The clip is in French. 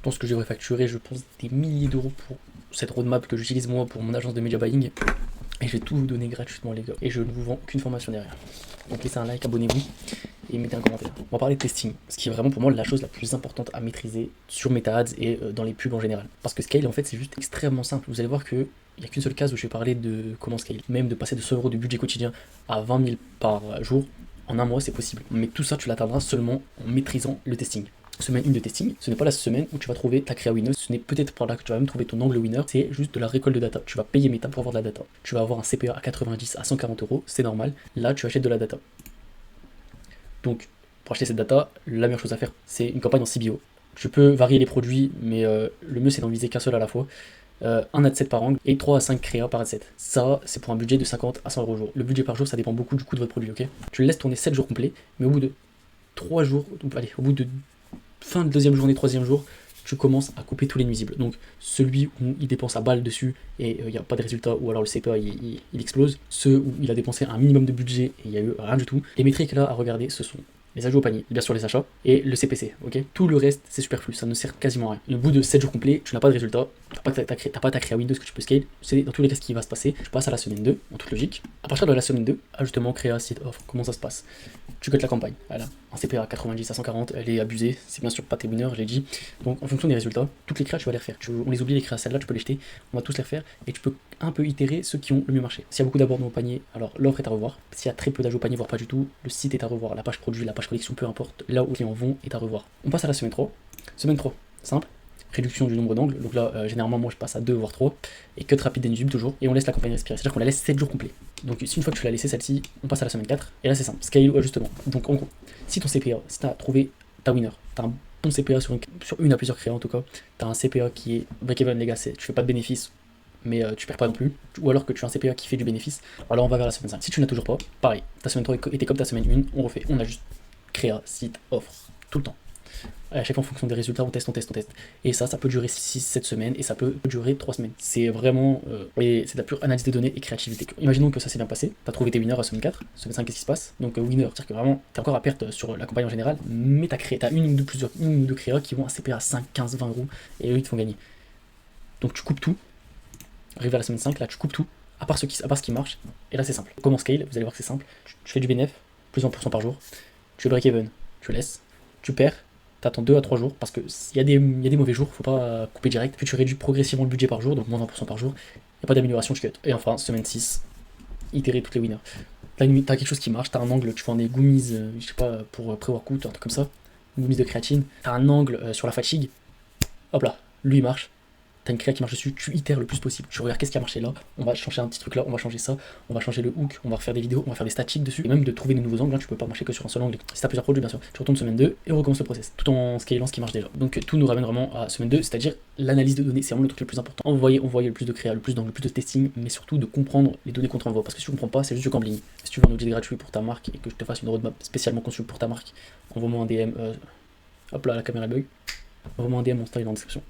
pense que je devrais facturer, je pense, des milliers d'euros pour cette roadmap que j'utilise moi pour mon agence de media buying. Et je vais tout vous donner gratuitement les gars. Et je ne vous vends aucune formation derrière. Donc laissez un like, abonnez-vous et mettez un commentaire. On va parler de testing, ce qui est vraiment pour moi la chose la plus importante à maîtriser sur MetaAds et dans les pubs en général. Parce que scale en fait c'est juste extrêmement simple. Vous allez voir que il n'y a qu'une seule case où je vais parler de comment scale. Même de passer de 100 € de budget quotidien à 20 000 par jour, en un mois c'est possible. Mais tout ça tu l'atteindras seulement en maîtrisant le testing. Semaine 1 de testing, ce n'est pas la semaine où tu vas trouver ta créa winner, ce n'est peut-être pas là que tu vas même trouver ton angle winner, c'est juste de la récolte de data. Tu vas payer Meta pour avoir de la data. Tu vas avoir un CPA à 90 à 140 €, c'est normal. Là, tu achètes de la data. Donc, pour acheter cette data, la meilleure chose à faire, c'est une campagne en CBO. Tu peux varier les produits, mais le mieux c'est d'en viser qu'un seul à la fois. Un ad set par angle et 3 à 5 créas par ad set. Ça, c'est pour un budget de 50 à 100 € au jour. Le budget par jour, ça dépend beaucoup du coût de votre produit, ok? Tu le laisses tourner 7 jours complets, mais au bout de 3 jours, allez, au bout de fin de deuxième journée, troisième jour, tu commences à couper tous les nuisibles. Donc celui où il dépense à balle dessus et il n'y a pas de résultat, ou alors le CPA il explose. Ceux où il a dépensé un minimum de budget et il n'y a eu rien du tout. Les métriques là à regarder, ce sont les ajouts au panier, bien sûr les achats, et le CPC, ok. Tout le reste, c'est superflu, ça ne sert quasiment à rien. Au bout de 7 jours complets, tu n'as pas de résultat, t'as pas ta créa Windows que tu peux scale, c'est dans tous les cas ce qui va se passer. Tu passes à la semaine 2, en toute logique. À partir de la semaine 2, ajustement, créa, site, offre, comment ça se passe? Tu cotes la campagne, voilà. Un CPA à 90 à 140, elle est abusée, c'est bien sûr pas tes winners, j'ai dit. Donc en fonction des résultats, toutes les créas, tu vas les refaire. On les oublie, les créas, celles-là, tu peux les jeter, on va tous les refaire, et tu peux un peu itérer ceux qui ont le mieux marché. S'il y a beaucoup d'abordements au panier, alors l'offre est à revoir. S'il y a très peu d'ajouts au panier, voire pas du tout, le site est à revoir, la page produit, la page collection, peu importe, là où les clients vont est à revoir. On passe à la semaine 3. Semaine 3, simple, réduction du nombre d'angles. Donc là, généralement, moi je passe à 2 voire 3, et cut rapide nuisible toujours, et on laisse la campagne respirer. C'est-à-dire qu'on la laisse 7 jours complets. Donc une fois que tu l'as laissé celle-ci, on passe à la semaine 4, et là c'est simple, scale ou ajustement. Donc en gros, si ton CPA, si tu as trouvé ta winner, tu as un bon CPA sur une à plusieurs créas en tout cas, tu as un CPA qui est break-even, les gars, tu fais pas de bénéfice, mais tu perds pas non plus, ou alors que tu as un CPA qui fait du bénéfice, alors on va vers la semaine 5. Si tu n'as toujours pas, pareil, ta semaine 3 était comme ta semaine 1, on refait, on ajuste créa, site, offre, tout le temps. À chaque fois en fonction des résultats, on teste. Et ça peut durer 6-7 semaines et ça peut durer 3 semaines. C'est vraiment, c'est de la pure analyse des données et créativité. Imaginons que ça s'est bien passé, tu as trouvé tes winners à semaine 4, semaine 5, qu'est-ce qui se passe? Donc winner, c'est-à-dire que vraiment, tu es encore à perte sur la campagne en général, mais tu as une ou deux créas qui vont à CPA à 5, 15, 20 € et eux ils te font gagner. Donc tu coupes tout, arrivé à la semaine 5, là tu coupes tout, à part ce qui marche, et là c'est simple. Comment scale? Vous allez voir que c'est simple. Tu fais du bénéf, plus 20% par jour, tu fais break-even, tu laisses, tu perds, t'attends 2 à 3 jours, parce qu'il y a des mauvais jours, faut pas couper direct, puis tu réduis progressivement le budget par jour, donc moins 20% par jour, il n'y a pas d'amélioration, tu cut. Et enfin, semaine 6, itérer toutes les winners. T'as quelque chose qui marche, t'as un angle, tu vends des gummies, je sais pas, pour pré-workout, un truc comme ça, une gummies de créatine, t'as un angle sur la fatigue, hop là, lui il marche. T'as une créa qui marche dessus, tu itères le plus possible. Tu regardes qu'est-ce qui a marché là, on va changer un petit truc là, on va changer ça, on va changer le hook, on va refaire des vidéos, on va faire des statiques dessus, et même de trouver de nouveaux angles, hein, tu peux pas marcher que sur un seul angle. Si t'as plusieurs produits, bien sûr, tu retournes semaine 2 et on recommence le process, tout en scalant ce qui marche déjà. Donc tout nous ramène vraiment à semaine 2, c'est-à-dire l'analyse de données, c'est vraiment le truc le plus important. Envoyer le plus de créa, le plus d'angles, le plus de testing, mais surtout de comprendre les données qu'on te renvoie. Parce que si tu comprends pas, c'est juste du gambling. Si tu veux un audit gratuit pour ta marque et que je te fasse une roadmap spécialement conçue pour ta marque, envoie-moi un DM, hop là, la caméra bug, envoie-moi un DM, mon style dans la description.